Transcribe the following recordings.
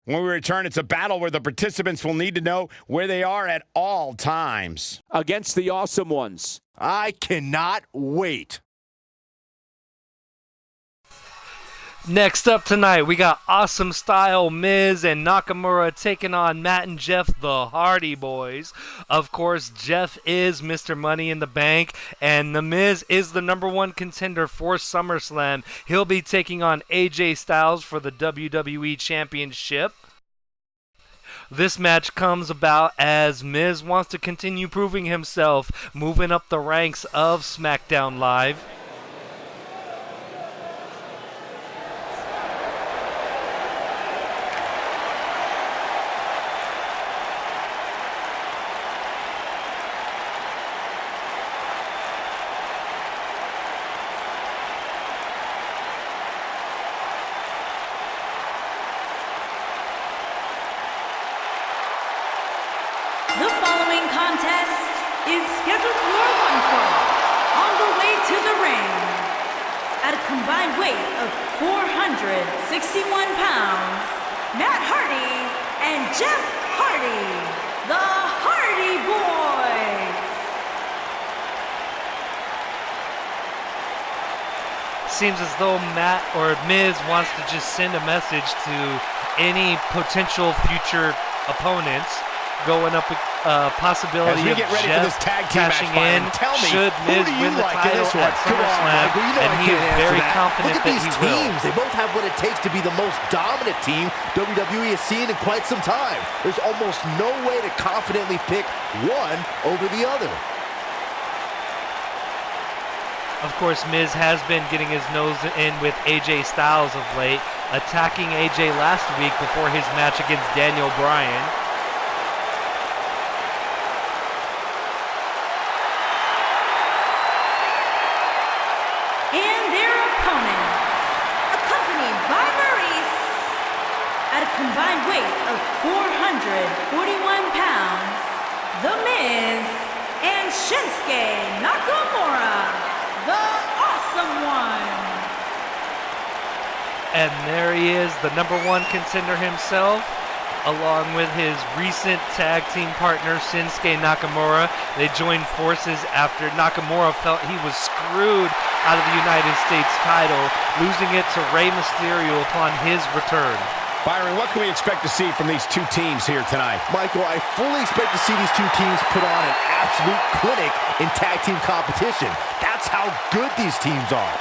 When we return, it's a battle where the participants will need to know where they are at all times. Against the Awesome Ones. I cannot wait. Next up tonight, we got Awesome Style Miz and Nakamura taking on Matt and Jeff, the Hardy Boys. Of course, Jeff is Mr. Money in the Bank, and The Miz is the #1 contender for SummerSlam. He'll be taking on AJ Styles for the WWE Championship. This match comes about as Miz wants to continue proving himself, moving up the ranks of Smackdown Live. The following contest is scheduled for one fall. On the way to the ring, at a combined weight of 461 pounds, Matt Hardy and Jeff Hardy, the Hardy Boys. Seems as though Matt or Miz wants to just send a message to any potential future opponents, going up a possibility As we of get ready Jeff for this tag team cashing match, in Byron, tell me, should who Miz do you win the like in title this one? at Come on, SummerSlam, Michael, you know and I he can't is answer very that. confident Look at that these he teams. will. They both have what it takes to be the most dominant team WWE has seen in quite some time. There's almost no way to confidently pick one over the other. Of course, Miz has been getting his nose in with AJ Styles of late, attacking AJ last week before his match against Daniel Bryan. And their opponents, accompanied by Maurice, at a combined weight of 441 pounds, The Miz and Shinsuke Nakamura, the Awesome Ones. And there he is, the #1 contender himself, along with his recent tag team partner, Shinsuke Nakamura. They joined forces after Nakamura felt he was screwed out of the United States title, losing it to Rey Mysterio upon his return. Byron, what can we expect to see from these two teams here tonight? Michael, I fully expect to see these two teams put on an absolute clinic in tag team competition. That's how good these teams are.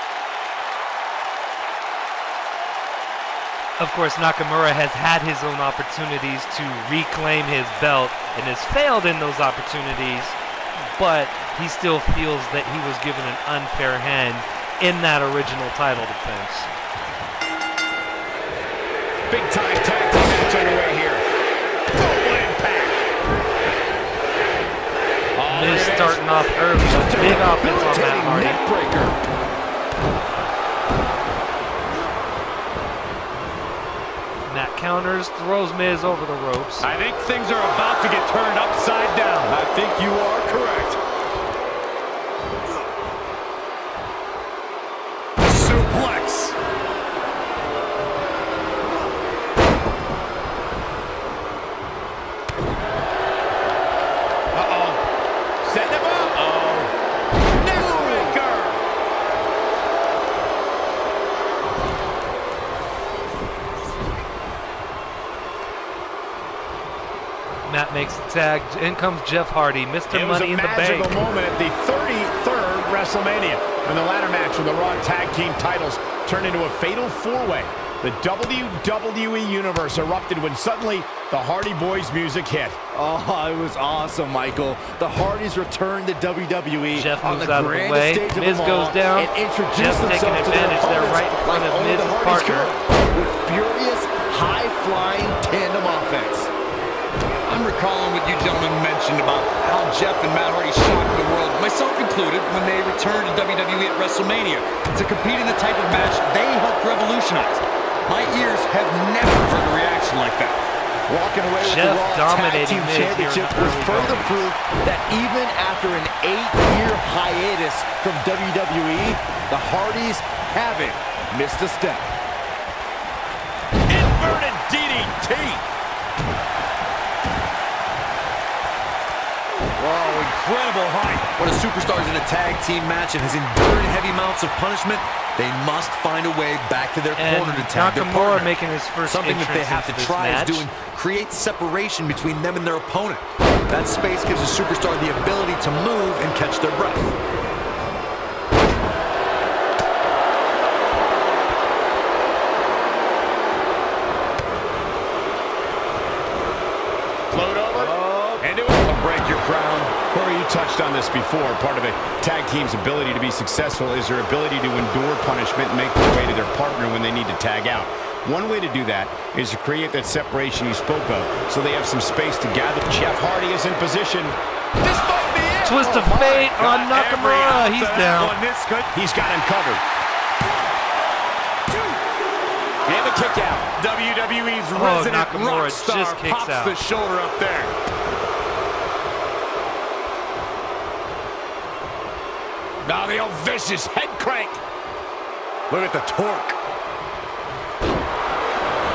Of course, Nakamura has had his own opportunities to reclaim his belt and has failed in those opportunities, but he still feels that he was given an unfair hand in that original title defense. Big time tag team match underway here. Full impact. Miz starting off early, a big offense on Matt Hardy. Neckbreaker. Matt counters, throws Miz over the ropes. I think things are about to get turned upside down. I think you are correct. Suplex. Setting him up. Neckbreaker. Matt makes the tag. In comes Jeff Hardy, Mr. Money in the Bank. It was a magical moment at the 33rd WrestleMania when the ladder match for the Raw Tag Team titles turned into a fatal four-way. The WWE Universe erupted when suddenly the Hardy Boys music hit. Oh, it was awesome, Michael. The Hardys returned to WWE Jeff on moves the out of the grandest way. stage of Miz them all goes down. and introduced Jeff taking themselves to their advantage there opponents right in front like of only the Miz's Hardys partner. could, with furious, high-flying tandem offense. I'm recalling what you gentlemen mentioned about how Jeff and Matt Hardy shocked the world, myself included, when they returned to WWE at WrestleMania to compete in the type of match they helped revolutionize. My ears have never heard a reaction like that. Walking away with Jeff the Raw Tag dominating Team Miz here in Championship the was early further goings. proof that even after an 8-year hiatus from WWE, the Hardys haven't missed a step. Inverted Inverted DDT. Whoa, incredible height. When a superstar's in a tag team match and has endured heavy amounts of punishment, they must find a way back to their corner to tag their Nakamura partner. making his first Something that they have to entrance into this try match. is doing create separation between them and their opponent. That space gives a superstar the ability to move and catch their breath. Float over. And do it. Break your crown. Corey, you touched on this before. Part of a tag team's ability to be successful is their ability to endure punishment and make their way to their partner when they need to tag out. One way to do that is to create that separation you spoke of so they have some space to gather. Jeff Hardy is in position. This might be it. Twist of fate on Nakamura. He's down. He's got him covered. And the kick out. WWE's resident Nakamura rock star just kicks pops out. the shoulder up there. Now the old vicious head crank. Look at the torque.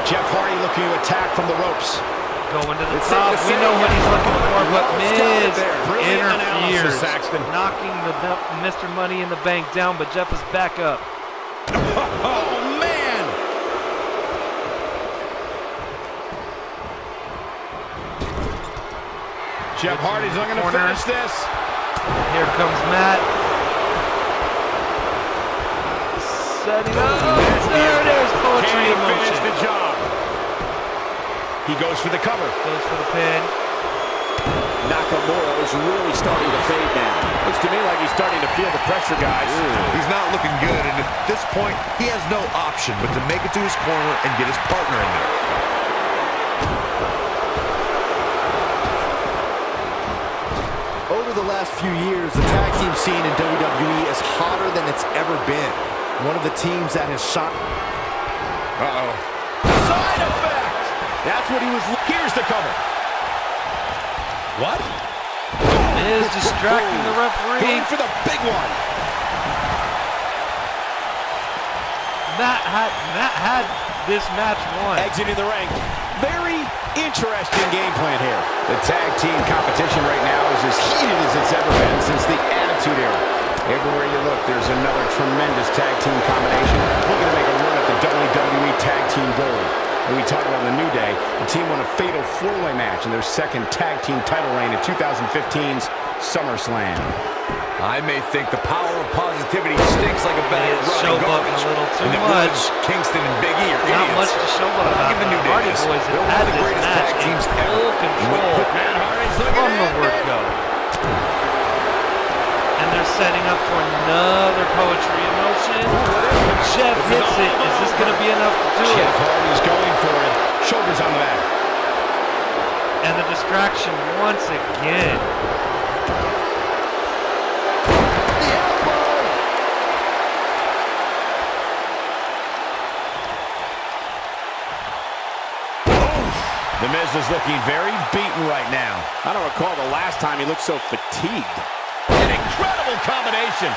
Jeff Hardy looking to attack from the ropes. Going to the top. We know what he's looking for, but Miz Brilliant interferes, analysis, Saxton. knocking the Mr. Money in the Bank down, but Jeff is back up. Oh, man! Jeff Hardy's looking to finish this. Here comes Matt. Setting up. There it is. Poetry in motion. Finish the job. He goes for the cover. Goes for the pin. Nakamura is really starting to fade now. Looks to me like he's starting to feel the pressure, guys. He's not looking good, and at this point, he has no option but to make it to his corner and get his partner in there. Over the last few years, the tag team scene in WWE is hotter than it's ever been. One of the teams that has shot... Uh-oh. Side effect! That's what he was... Here's the cover. What? Miz distracting the referee. Going for the big one. Matt had this match won. Exiting the ring. Very interesting game plan here. The tag team competition right now is as heated as it's ever been since the Attitude Era. Everywhere you look, there's another tremendous tag team combination looking to make a run at the WWE Tag Team Gold. When we talk about the New Day, the team won a fatal four-way match in their second tag team title reign at 2015's SummerSlam. I may think the power of positivity stinks like a bag of Showboating garbage. a little too And the much. Woods, Kingston and Big E are Not idiots. much to showboat about. Give the New The Day Hardy this. Boys They're have one had of the this greatest match tag in teams full ever. control Matt Hardy's looking from the at word it. go. And they're setting up for another poetry in motion. Jeff hits it. Is this going to be enough to do Jeff it? Hardy's going for it. Shoulders on the back. And the distraction once again. The Miz is looking very beaten right now. I don't recall the last time he looked so fatigued. An incredible combination.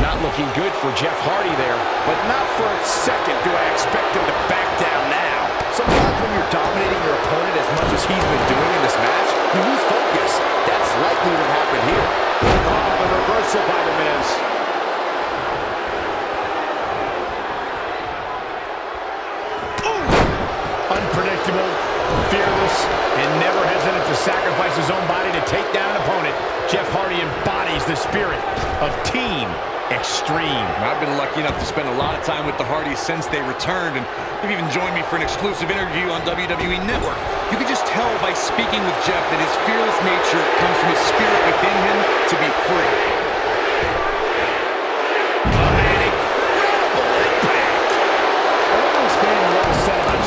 Not looking good for Jeff Hardy there, but not for a second do I expect him to back down now. Sometimes when you're dominating your opponent as much as he's been doing in this match, you lose focus. That's likely what happened here. Oh, the reversal by the Miz. Unpredictable, fearless, and never hesitant to sacrifice his own body to take down an opponent. Jeff Hardy embodies the spirit of Team Extreme. I've been lucky enough to spend a lot of time with the Hardys since they returned, and they've even joined me for an exclusive interview on WWE Network. You can just tell by speaking with Jeff that his fearless nature comes from his spirit within him to be free.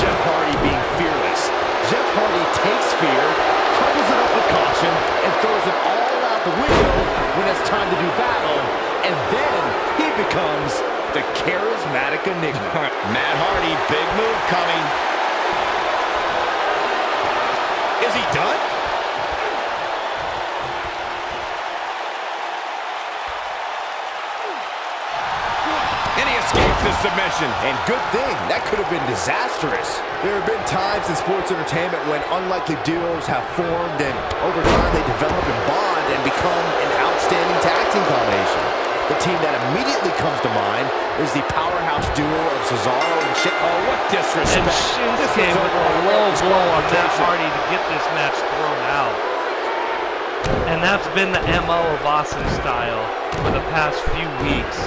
Jeff Hardy being fearless. Jeff Hardy takes fear, covers it up with caution, and throws it all out the window when it's time to do battle, and then he becomes the charismatic enigma. Matt Hardy, big move coming. Is he done? escapes the submission. And good thing, that could have been disastrous. There have been times in sports entertainment when unlikely duos have formed and over time they develop and bond and become an outstanding tag team combination. The team that immediately comes to mind is the powerhouse duo of Cesaro and Shinsuke. Oh, what disrespect. And Shinsuke with a low blow on Matt Hardy to get this match thrown out. And that's been the MO of Awesome Style for the past few weeks.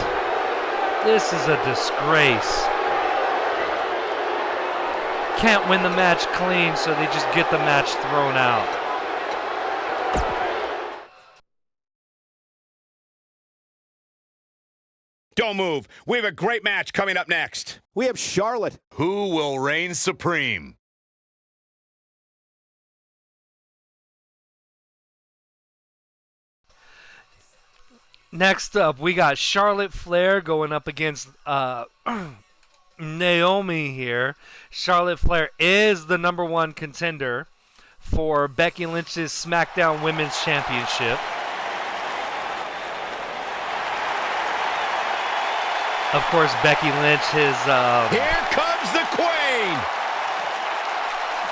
This is a disgrace. Can't win the match clean, so they just get the match thrown out. Don't move. We have a great match coming up next. We have Charlotte. Who will reign supreme? Next up, we got Charlotte Flair going up against Naomi here. Charlotte Flair is the #1 contender for Becky Lynch's SmackDown Women's Championship. Of course, Becky Lynch is... Here comes the Queen!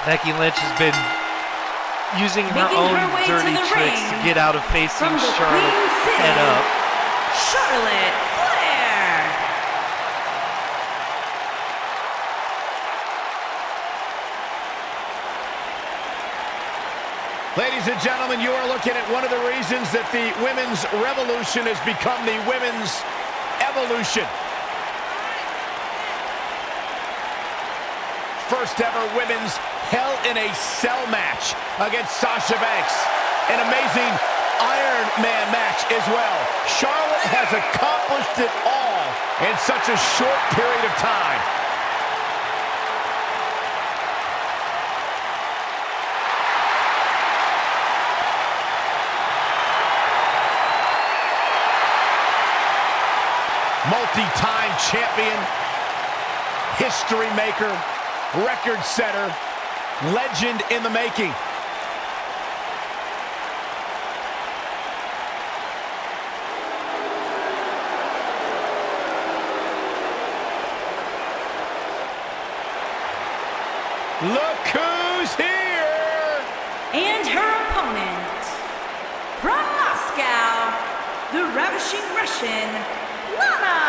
Becky Lynch has been using her own dirty tricks to get out of facing Charlotte head up. Charlotte Flair! Ladies and gentlemen, you are looking at one of the reasons that the women's revolution has become the women's evolution. First ever women's Hell in a Cell match against Sasha Banks. An amazing Iron Man match as well. Charlotte has accomplished it all in such a short period of time. Multi-time champion, history maker, record setter, legend in the making. Look who's here! And her opponent, from Moscow, the ravishing Russian, Lana!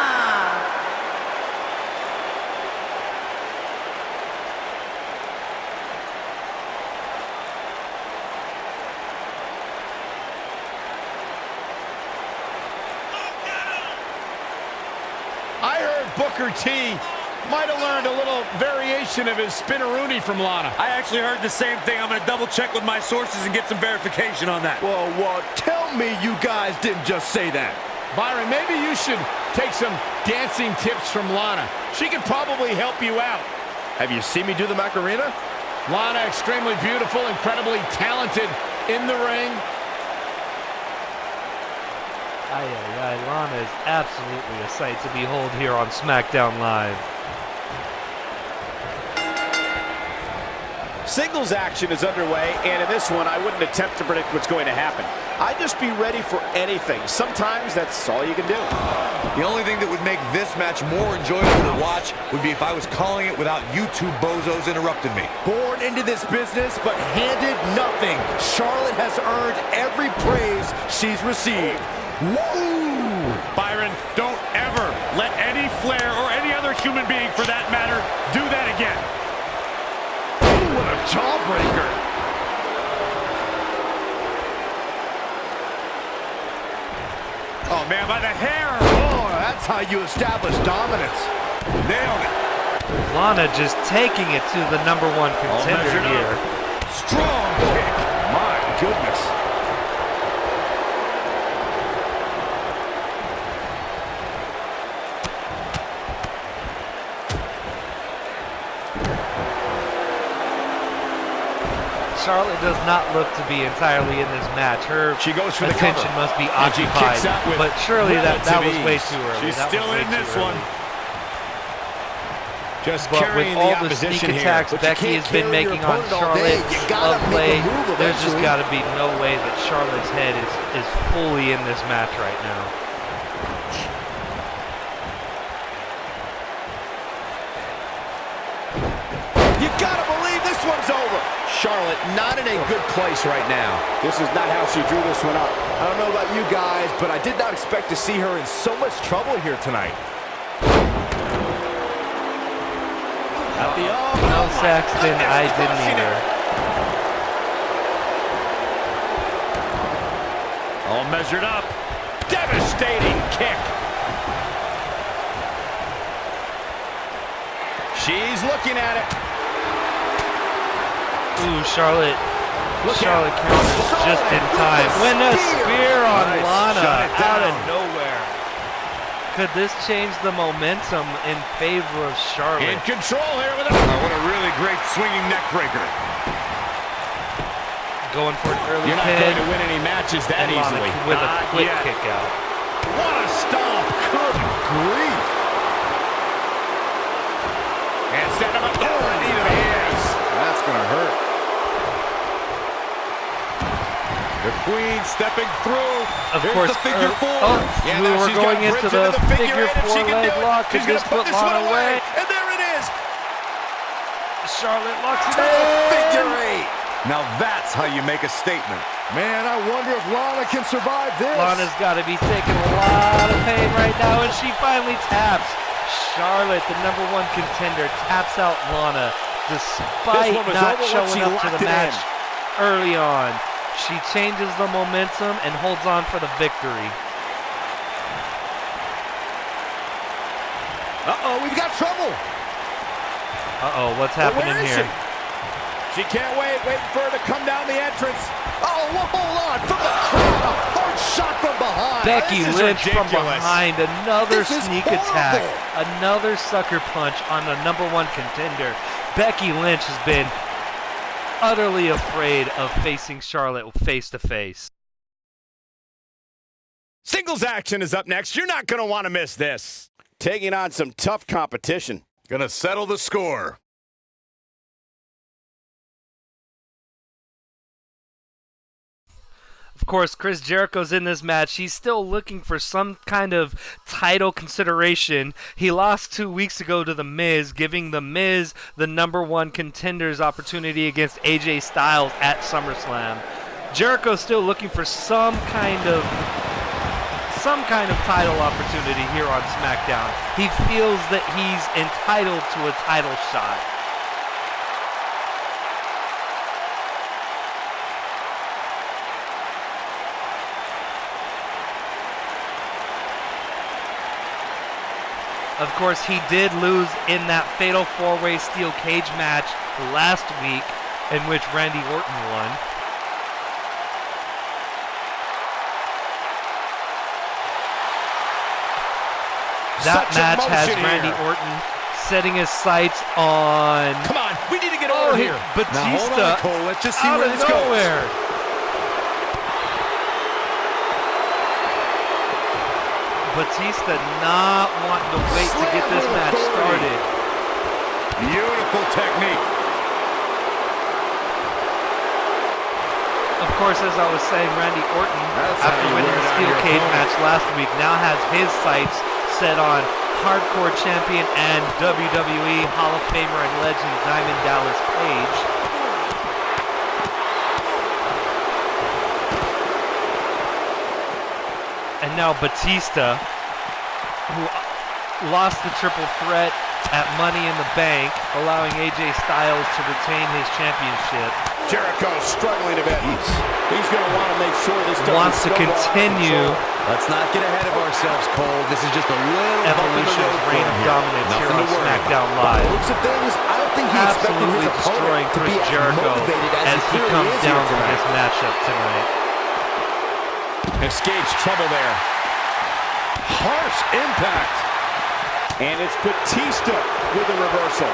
I heard Booker T might have learned a little variation of his spinneroonie from Lana. I actually heard the same thing. I'm going to double check with my sources and get some verification on that. Well, tell me you guys didn't just say that. Byron, maybe you should take some dancing tips from Lana. She could probably help you out. Have you seen me do the Macarena? Lana, extremely beautiful, incredibly talented in the ring. Lana is absolutely a sight to behold here on SmackDown Live. Singles action is underway, and in this one, I wouldn't attempt to predict what's going to happen. I'd just be ready for anything. Sometimes that's all you can do. The only thing that would make this match more enjoyable to watch would be if I was calling it without you two bozos interrupting me. Born into this business, but handed nothing. Charlotte has earned every praise she's received. Woo! Byron, don't ever let any Flair or any other human being, for that matter, do that again. Ooh, what a jawbreaker! Oh, man, by the hair. Oh, that's how you establish dominance. Nailed it. Lana just taking it to the #1 contender measured up. here. Strong kick. My goodness. Charlotte does not look to be entirely in this match. Her She goes for the attention cover. must be And she occupied. kicks out with But surely that was relative way ease. too early. She's That was still way in too this early. one. Just But with carrying all the the sneak opposition here. attacks But you Becky can't has been carry your making on opponent all day. Charlotte You gotta of make a late, move there's just eventually. got to be no way that Charlotte's head is fully in this match right now. Charlotte not in a good place right now. This is not how she drew this one up. I don't know about you guys, but I did not expect to see her in so much trouble here tonight. No, Saxton, I didn't either. All measured up. Devastating kick. She's looking at it. Ooh, Charlotte counters just in time. When a spear on Lana out of nowhere. Could this change the momentum in favor of Charlotte? In control here with a... What a really great swinging neck breaker. Going for an early You're not pin. going to win any matches that and Lana easily. with a quick yet. kick out. What a stomp. Good grief. And setting him up there. Knee to the hands. That's going to hurt. The Queen stepping through. Of Here's course, the figure four. Yeah, we now were she's going got into bridge the figure eight if she four can leg do it. lock. She's Could going this to put put this one Lana away? And there it is. Charlotte locks it Figure in. 8. Now that's how you make a statement. Man, I wonder if Lana can survive this. Lana's got to be taking a lot of pain right now, and she finally taps. Charlotte, the #1 contender, taps out Lana despite This one was not over when showing she up to locked the it match in. early on. She changes the momentum and holds on for the victory. Uh-oh, we've got trouble. Uh-oh, what's happening where is here? She can't waiting for her to come down the entrance. Oh, well, hold on. From the crowd, a hard shot from behind. Becky this is Lynch from ridiculous. behind, another This is sneak horrible. attack, another sucker punch on the #1 contender. Becky Lynch has been utterly afraid of facing Charlotte face to face. Singles action is up next. You're not going to want to miss this. Taking on some tough competition. Gonna settle the score. Of course, Chris Jericho's in this match. He's still looking for some kind of title consideration. He lost 2 weeks ago to The Miz, giving The Miz the #1 contender's opportunity against AJ Styles at SummerSlam. Jericho's still looking for some kind of title opportunity here on SmackDown. He feels that he's entitled to a title shot. Of course, he did lose in that fatal 4-way steel cage match last week, in which Randy Orton won. That match has Randy Orton setting his sights on... Come on, we need to get over here. Batista Now, hold on, Cole. Let's just see out where of this goes. nowhere. Batista not wanting to wait to get this match started. Beautiful technique. Of course, as I was saying, Randy Orton, after winning the steel cage match last week, now has his sights set on hardcore champion and WWE Hall of Famer and legend Diamond Dallas Page. And now Batista, who lost the triple threat at Money in the Bank, allowing AJ Styles to retain his championship. Jericho struggling a bit. He's going to want to make sure this doesn't Wants to snowball. continue Let's not get ahead of ourselves, Cole. This is just a little Evolution's reign of dominance here on SmackDown Live. Looks of things, I don't think he expected Absolutely his destroying opponent to Chris be as Jericho motivated as he clearly comes is down here from tonight. this matchup tonight. Escapes trouble there. Harsh impact. And it's Batista with a reversal.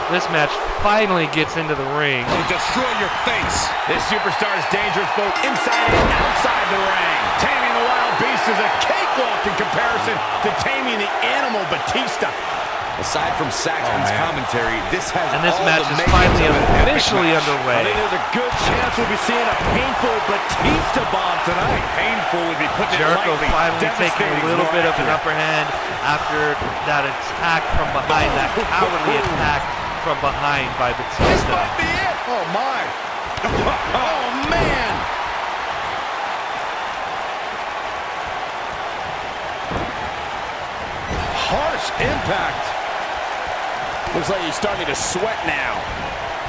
This match finally gets into the ring. To destroy your face. This superstar is dangerous both inside and outside the ring. Taming the wild beast is a cakewalk in comparison to taming the animal Batista. Aside from Saxton's commentary, this has And this all match the is makings finally of an epic officially match. I underway. think there's a good chance we'll be seeing a painful Batista bomb tonight. Painful would be putting Jericho it lightly. finally taking a Devastating, little more bit of an accurate. upper hand after that attack from behind, that cowardly attack from behind by This Batista. might be it. Oh, my. Oh, man. Harsh impact. Looks like he's starting to sweat now.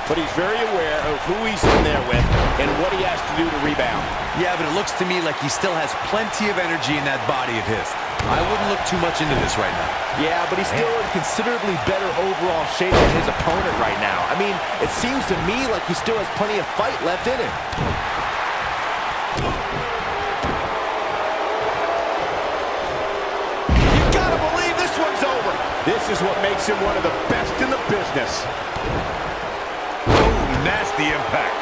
But he's very aware of who he's in there with and what he has to do to rebound. Yeah, but it looks to me like he still has plenty of energy in that body of his. I wouldn't look too much into this right now. Yeah, but he's still in considerably better overall shape than his opponent right now. I mean, it seems to me like he still has plenty of fight left in him. You gotta believe this one's over. This is what makes him one of the best in the business. Ooh, nasty impact.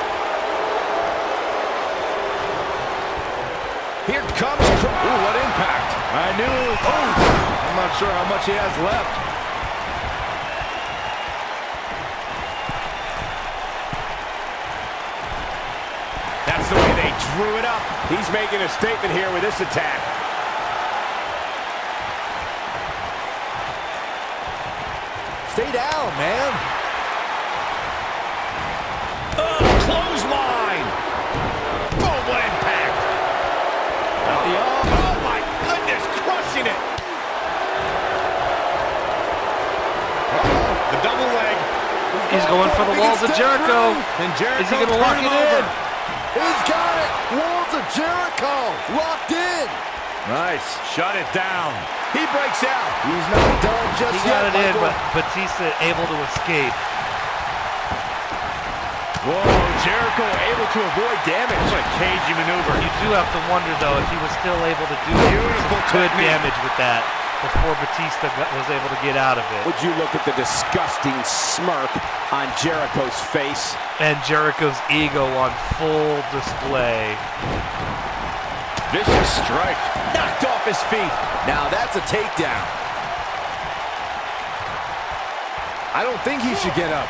Here comes... Ooh, what impact. I knew it was... Oh, I'm not sure how much he has left. That's the way they drew it up. He's making a statement here with this attack. Stay down, man. Clothesline. Oh, what impact. Oh, my goodness, crushing it. The double leg. He's going for the walls of Jericho. And Jericho Is he going to lock it in? He's got it. Walls of Jericho locked in. Nice. Shut it down. He breaks out. He's not done just He yet. got it in, Michael. but Batista able to escape. Whoa, Jericho able to avoid damage. What a cagey maneuver. You do have to wonder, though, if he was still able to do Beautiful some good technique. damage with that before Batista was able to get out of it. Would you look at the disgusting smirk on Jericho's face? And Jericho's ego on full display. Vicious strike. Knocked off his feet. Now that's a takedown. I don't think he should get up.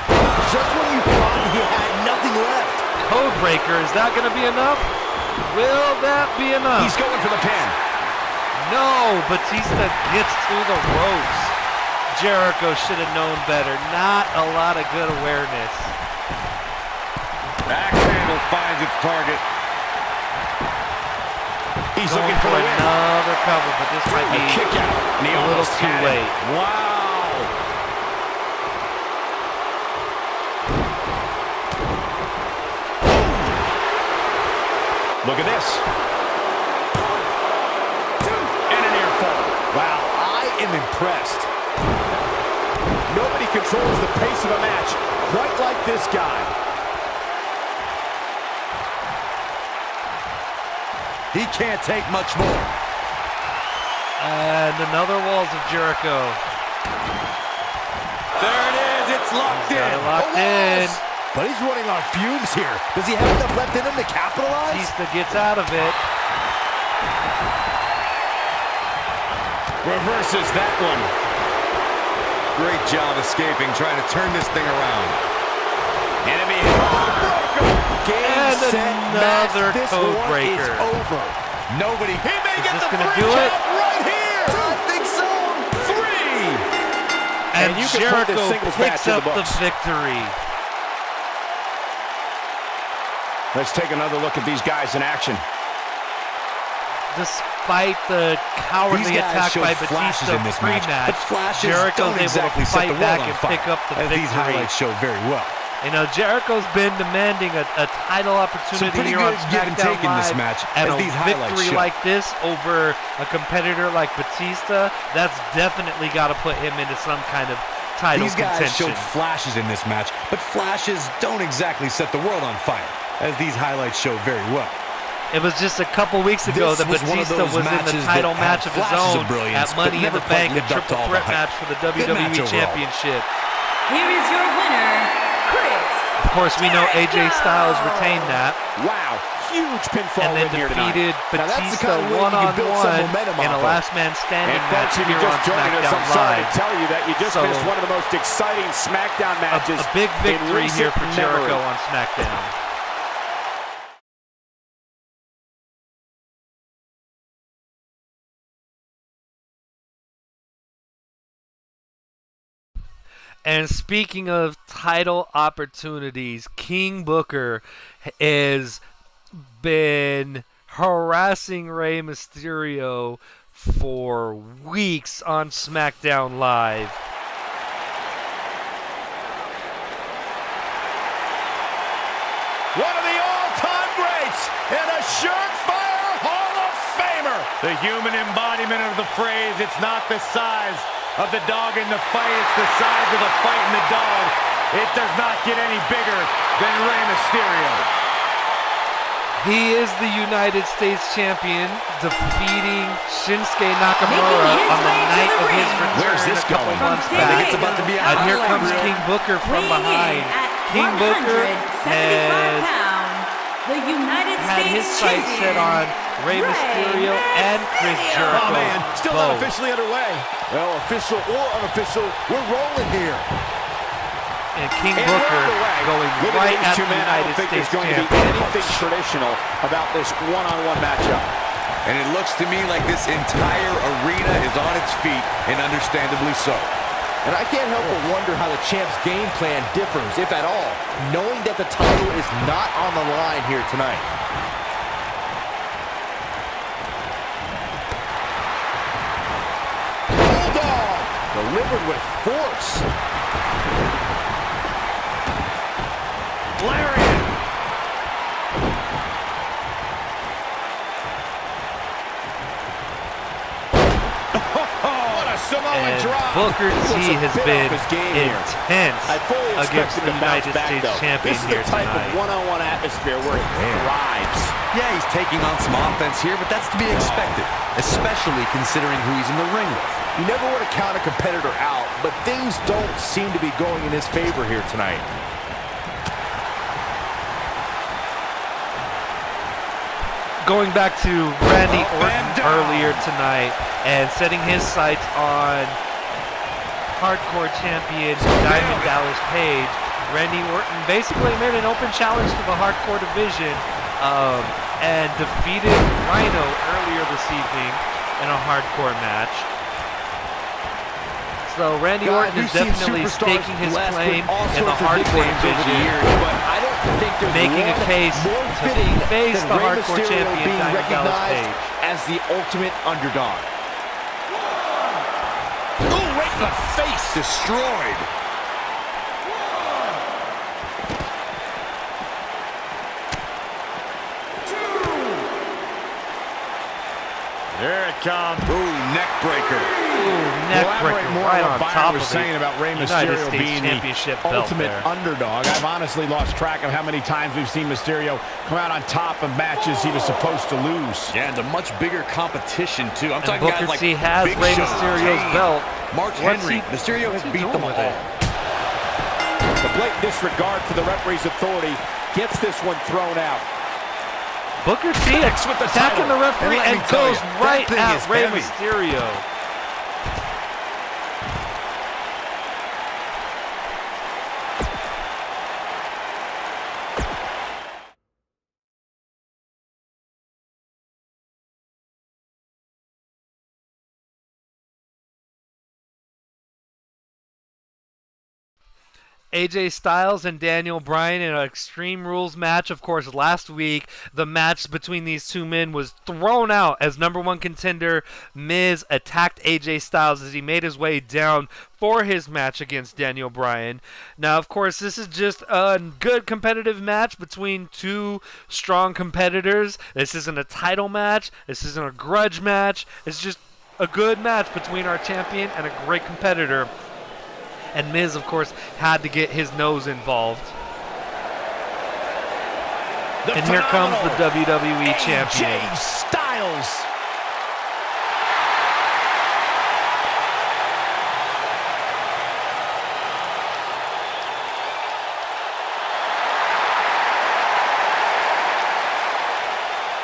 Just when you thought he had nothing left. Codebreaker, is that going to be enough? Will that be enough? He's going for the pin. No, Batista gets to the ropes. Jericho should have known better. Not a lot of good awareness. Axe handle finds its target. He's Going looking for the win. another cover, but this might be Kick out. And he a little almost too had it. late. Wow. Look at this. And an air fall. Wow, I am impressed. Nobody controls the pace of a match quite like this guy. He can't take much more. And another walls of Jericho. There it is. It's locked Got it in. locked in. But he's running on fumes here. Does he have enough left in him to capitalize? Batista gets out of it. Reverses that one. Great job escaping, trying to turn this thing around. Enemy. Game, And set, another match. This code one breaker. is over. Nobody. He may Is get this the gonna three do it? count right here. I think so. 3. And you can put this Jericho singles match picks in the up the books. victory. Let's take another look at these guys in action. Despite the cowardly These guys attack showed by flashes Batista in this match, pre-match, but flashes Jericho's don't able exactly to set the fight world back on and fire, pick up the as victory. these highlights show very well. You know, Jericho's been demanding a title Some opportunity pretty here on good give and Smackdown take in this Live, match, and as a these highlights victory show. like this over a competitor like Batista, that's definitely got to put him into some kind of title These guys contention. showed flashes in this match, but flashes don't exactly set the world on fire, as these highlights show very well. It was just a couple weeks ago This that was one of Batista those was in the matches title that match had of his flashes own of brilliance, at but Money in never the quite Bank, a lived up to triple all the threat hype. match for the Good match WWE overall. Championship. Here is your winner, Chris. Of course, we know AJ Styles retained that. Wow, huge pinfall and then win here tonight. defeated Now, that's the Batista kind of way you can build some one-on-one momentum in a off of. last man standing And match folks, if here you're on just joining us, SmackDown I'm sorry Live. to tell you that you just So, missed one of the most exciting SmackDown matches A big in victory here recent for Jericho memory. on SmackDown. And speaking of title opportunities, King Booker has been harassing Rey Mysterio for weeks on SmackDown Live. One of the all-time greats and a surefire Hall of Famer. The human embodiment of the phrase, it's not the size of the dog in the fight, it's the size of the fight in the dog. It does not get any bigger than Rey Mysterio. He is the United States champion, defeating Shinsuke Nakamura on the night of his return Where's this a couple going? months I think back. it's about to be a And here highlight comes reel. King Booker from Weighing behind. in at King Booker 175 has pounds, the United had his States sights set champion, on Rey Mysterio and Chris Mysterio. Jericho. Oh, man, still not both. officially underway. Well, official or unofficial, we're rolling here. And King And Booker right away, going look right these at two the men. I United don't think States there's going to be champion. anything traditional about this one-on-one matchup. And it looks to me like this entire arena is on its feet, and understandably so. And I can't help but wonder how the champ's game plan differs, if at all, knowing that the title is not on the line here tonight. Bulldog delivered with force. Lariat. What a Samoan And drop. Booker Looks T a has bit been off his game here. intense I fully expect against him the to bounce United back, States though. champion This is here the type tonight. of one-on-one atmosphere where it thrives. Yeah, he's taking on some offense here, but that's to be expected, especially considering who he's in the ring with. You never want to count a competitor out, but things don't seem to be going in his favor here tonight. Going back to Randy Orton and down. earlier tonight and setting his sights on hardcore champion Diamond Dallas Page. Randy Orton basically made an open challenge to the hardcore division and defeated Rhino earlier this evening in a hardcore match. So Randy God, Orton is we've seen definitely superstars staking his blessed claim with all in the sorts of hardcore nicknames over the division, years, but I don't think there's making a one case more to fitting face than the Rey hardcore Mysterio champion being Diamond Dallas recognized Page. as the ultimate underdog. Ooh, right in the face, destroyed. There it comes. Ooh, neck breaker. Ooh, neck Elaborate breaker more right on on what top Byron was of saying the about Rey United Mysterio States being Championship the belt ultimate there. underdog. I've honestly lost track of how many times we've seen Mysterio come out on top of matches he was supposed to lose. Yeah, and a much bigger competition, too. I'm And talking Booker guys like T has Big Rey Show, Mysterio's Kane, belt. Mark What's Henry. he- Mysterio what's has he beat doing them with all. it? The blatant disregard for the referee's authority gets this one thrown out. Booker T Connects with the attacking title. the referee And let and me tell goes you, that right thing at is Rey heavy. Mysterio. AJ Styles and Daniel Bryan in an Extreme Rules match. Of course, last week, the match between these two men was thrown out as number one contender. Miz attacked AJ Styles as he made his way down for his match against Daniel Bryan. Now, of course, this is just a good competitive match between two strong competitors. This isn't a title match. This isn't a grudge match. It's just a good match between our champion and a great competitor. And Miz, of course, had to get his nose involved. And here comes the WWE champion. AJ Styles.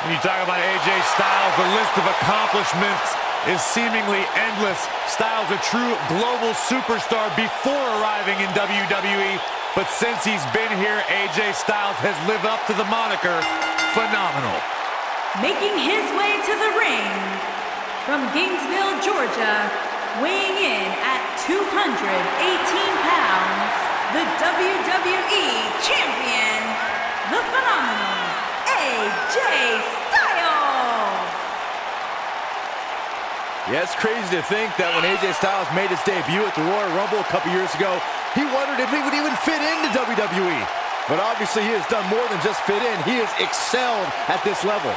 When you talk about AJ Styles, the list of accomplishments is seemingly endless. Styles a true global superstar before arriving in WWE, but since he's been here, AJ Styles has lived up to the moniker phenomenal. Making his way to the ring from Gainesville, Georgia, weighing in at 218 pounds, the WWE Champion, the phenomenal AJ Styles. Yeah, it's crazy to think that when AJ Styles made his debut at the Royal Rumble a couple years ago, he wondered if he would even fit into WWE. But obviously he has done more than just fit in. He has excelled at this level.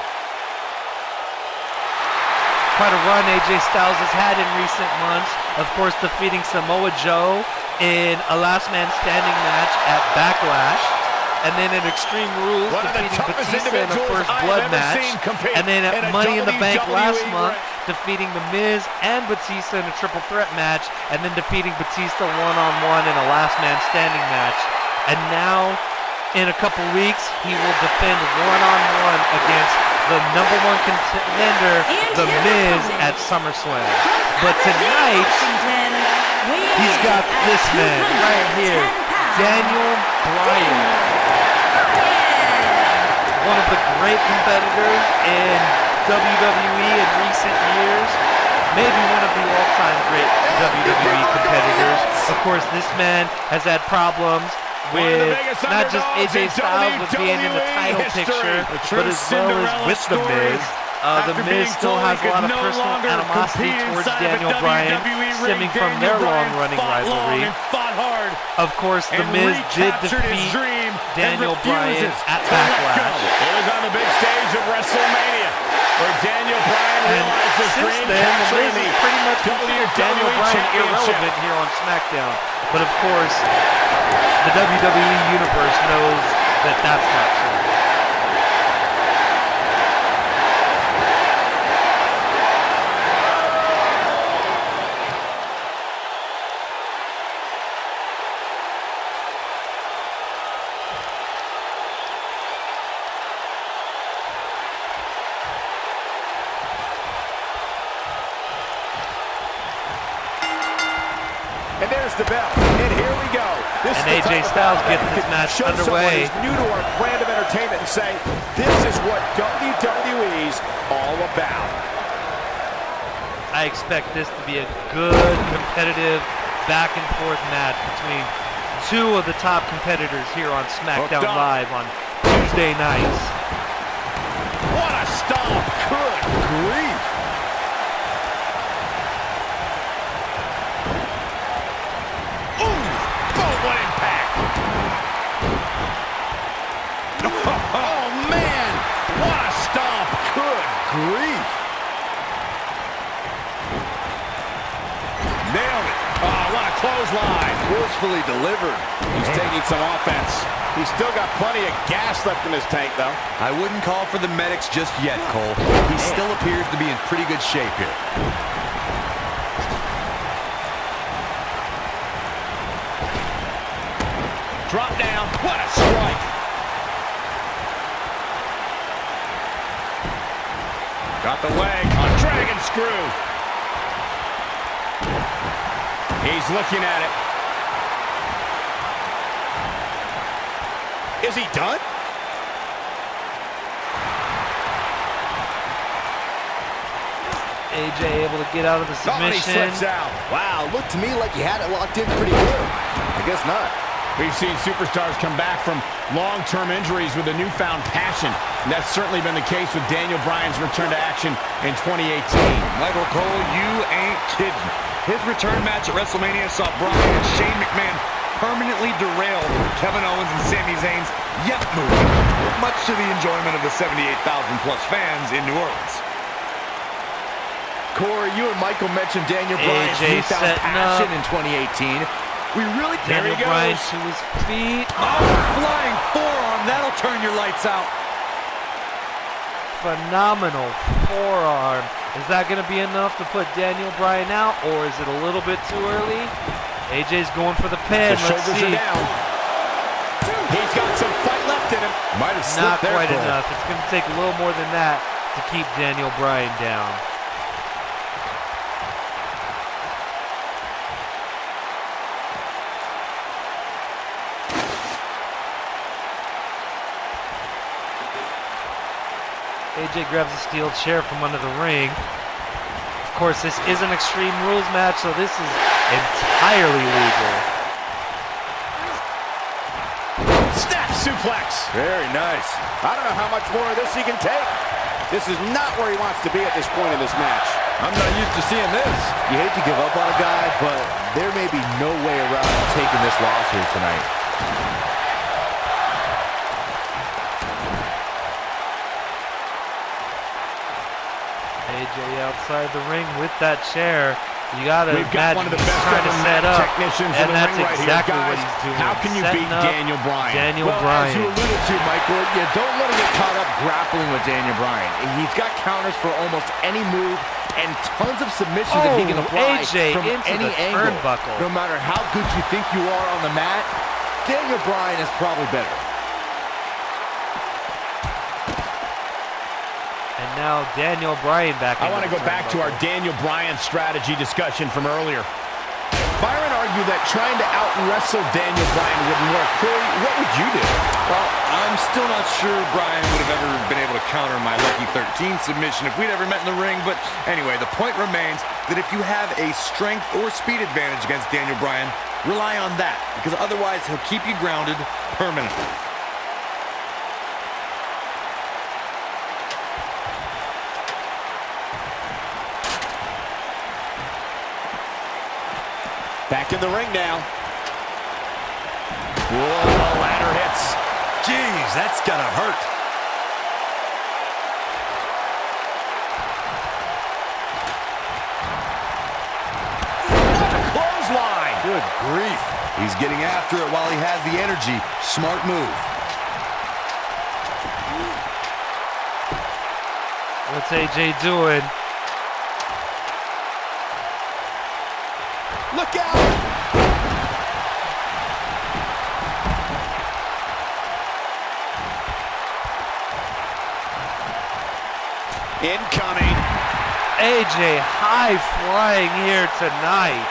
Quite a run AJ Styles has had in recent months. Of course, defeating Samoa Joe in a last man standing match at Backlash. And then at Extreme Rules, defeating Batista in a First Blood match. And then at Money in the Bank last month, defeating The Miz and Batista in a triple threat match. And then defeating Batista one-on-one in a last man standing match. And now, in a couple weeks, he will defend one-on-one against the #1 contender, The Miz, at SummerSlam. But tonight, he's got this man right here, Daniel Bryan. One of the great competitors in WWE in recent years. Maybe one of the all-time great WWE competitors. Of course, this man has had problems with not just AJ Styles with being in the title picture, but as well as with The Miz. The Miz still has a lot of personal animosity towards Daniel Bryan, stemming from their long-running rivalry. Of course, The Miz did defeat Daniel Bryan at Backlash. It was on the big stage of WrestleMania, where Daniel Bryan realized his dream Then, The capturing Miz the has pretty much considered Daniel Bryan irrelevant here on Smackdown. But of course, the WWE Universe knows that that's not true. And there's the bell. And here we go. And AJ Styles gets this match underway. Show someone who's new to our brand of entertainment and say, this is what WWE's all about. I expect this to be a good, competitive, back-and-forth match between two of the top competitors here on SmackDown Live on Tuesday nights. What a stomp. Good grief. What impact! Oh, man! What a stomp! Good grief! Nailed it! Oh, what a clothesline! Forcefully delivered. He's taking some offense. He's still got plenty of gas left in his tank, though. I wouldn't call for the medics just yet, Cole. He still appears to be in pretty good shape here. Drop down. What a strike. Got the leg on Dragon Screw. He's looking at it. Is he done? AJ able to get out of the submission. Oh, he slips out. Wow, looked to me like he had it locked in pretty good. I guess not. We've seen superstars come back from long-term injuries with a newfound passion. And that's certainly been the case with Daniel Bryan's return to action in 2018. Michael Cole, you ain't kidding. His return match at WrestleMania saw Bryan and Shane McMahon permanently derail Kevin Owens and Sami Zayn's Yep movement, much to the enjoyment of the 78,000-plus fans in New Orleans. Corey, you and Michael mentioned Daniel Bryan's newfound passion in 2018. We really Daniel Bryan to his feet. Oh, flying forearm. That'll turn your lights out. Phenomenal forearm. Is that going to be enough to put Daniel Bryan out, or is it a little bit too early? AJ's going for the pin. The Let's shoulders see. are down. He's got some fight left in him. Might have Not slipped there, quite Cole. enough. It's going to take a little more than that to keep Daniel Bryan down. AJ grabs a steel chair from under the ring. Of course, this is an Extreme Rules match, so this is entirely legal. Snap suplex. Very nice. I don't know how much more of this he can take. This is not where he wants to be at this point in this match. I'm not used to seeing this. You hate to give up on a guy, but there may be no way around taking this loss here tonight. AJ outside the ring with that chair. You gotta We've got one of the best trying to set up, technicians in and the that's ring right exactly here, what guys. he's doing. How can you Setting beat up Daniel Bryan? Daniel Well, Bryan. as you alluded to, Michael, you don't let him get caught up grappling with Daniel Bryan. He's got counters for almost any move and tons of submissions that he can apply AJ from into any the angle. turnbuckle. No matter how good you think you are on the mat, Daniel Bryan is probably better. And now Daniel Bryan back. I want to go back to our Daniel Bryan strategy discussion from earlier. Byron argued that trying to out-wrestle Daniel Bryan wouldn't work. Corey, what would you do? Well, I'm still not sure Bryan would have ever been able to counter my Lucky 13 submission if we'd ever met in the ring. But anyway, the point remains that if you have a strength or speed advantage against Daniel Bryan, rely on that, because otherwise he'll keep you grounded permanently. Back in the ring now. Whoa, ladder hits. Jeez, that's gonna hurt. What a clothesline. Good grief. He's getting after it while he has the energy. Smart move. What's AJ doing? Look out! Incoming. AJ high flying here tonight.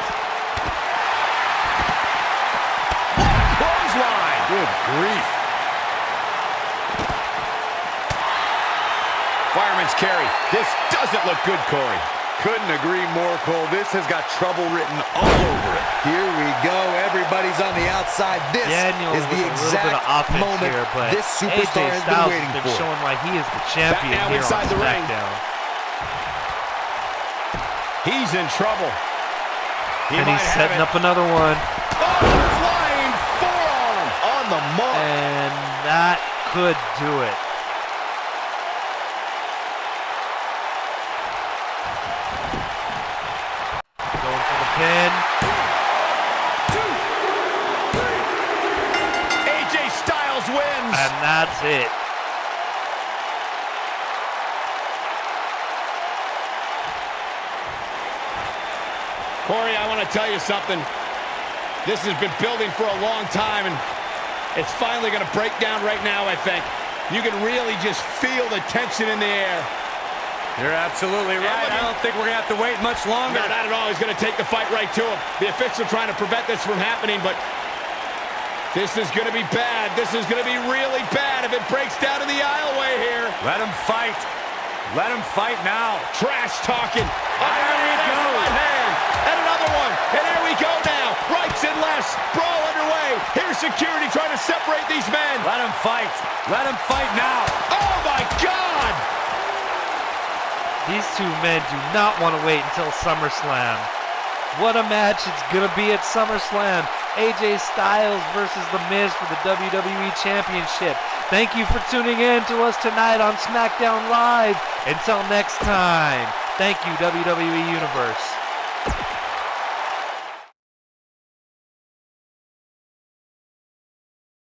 Clothesline. Good grief. Fireman's carry. This doesn't look good, Corey. Couldn't agree more, Cole. This has got trouble written all over it. Here we go. Everybody's on the outside. This Daniel is the with a little bit of exact offense moment here, but this superstar AJ has Styles been waiting has been for. showing why he is the champion now here inside on the ring. Smackdown. He's in trouble. He And might he's have setting it. up another one. Oh, flying forearm on the mark. And that could do it. Going for the pin. AJ Styles wins. And that's it. Corey, I want to tell you something. This has been building for a long time, and it's finally going to break down right now, I think. You can really just feel the tension in the air. You're absolutely right. I don't think we're going to have to wait much longer. No, not at all. He's going to take the fight right to him. The official trying to prevent this from happening, but this is going to be bad. This is going to be really bad if it breaks down in the aisleway here. Let him fight. Let him fight now. Trash talking. There he goes. Right hand. And another one. And here we go now. Rights and lefts. Brawl underway. Here's security trying to separate these men. Let him fight. Let him fight now. Oh, my God. These two men do not want to wait until SummerSlam. What a match it's going to be at SummerSlam. AJ Styles versus The Miz for the WWE Championship. Thank you for tuning in to us tonight on SmackDown Live. Until next time, thank you, WWE Universe.